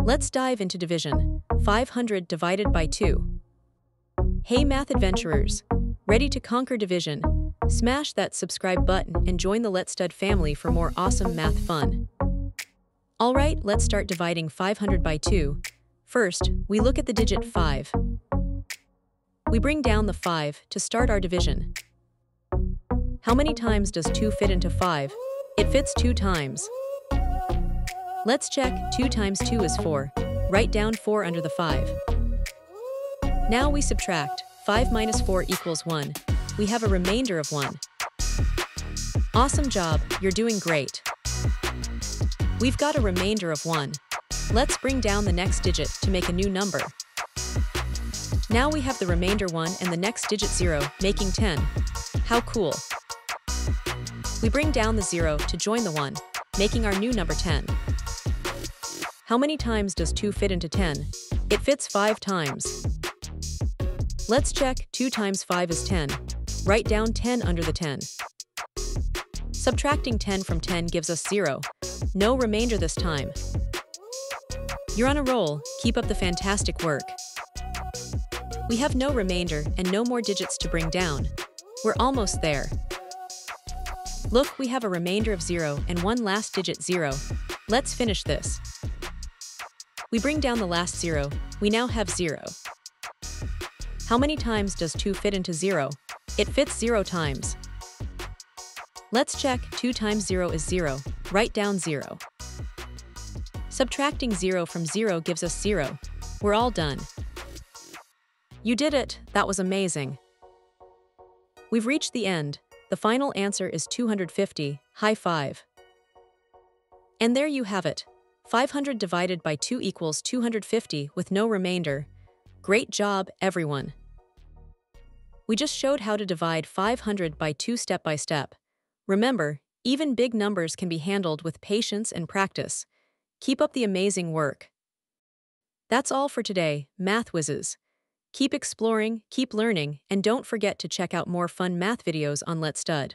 Let's dive into division. 500 divided by 2. Hey math adventurers! Ready to conquer division? Smash that subscribe button and join the Let's Stud family for more awesome math fun. Alright, let's start dividing 500 by 2. First, we look at the digit 5. We bring down the 5 to start our division. How many times does 2 fit into 5? It fits 2 times. Let's check. 2 times 2 is 4. Write down 4 under the 5. Now we subtract. 5 minus 4 equals 1. We have a remainder of 1. Awesome job, you're doing great. We've got a remainder of 1. Let's bring down the next digit to make a new number. Now we have the remainder 1 and the next digit 0, making 10. How cool! We bring down the 0 to join the 1, making our new number 10. How many times does 2 fit into 10? It fits 5 times. Let's check. 2 times 5 is 10. Write down 10 under the 10. Subtracting 10 from 10 gives us 0. No remainder this time. You're on a roll. Keep up the fantastic work. We have no remainder and no more digits to bring down. We're almost there. Look, we have a remainder of 0 and one last digit 0. Let's finish this. We bring down the last 0. We now have 0. How many times does 2 fit into 0? It fits 0 times. Let's check. 2 times 0 is 0. Write down 0. Subtracting 0 from 0 gives us 0. We're all done. You did it! That was amazing. We've reached the end. The final answer is 250. High five. And there you have it. 500 divided by 2 equals 250 with no remainder. Great job, everyone. We just showed how to divide 500 by 2 step by step. Remember, even big numbers can be handled with patience and practice. Keep up the amazing work. That's all for today, Math Whizzes. Keep exploring, keep learning, and don't forget to check out more fun math videos on Let's Stud.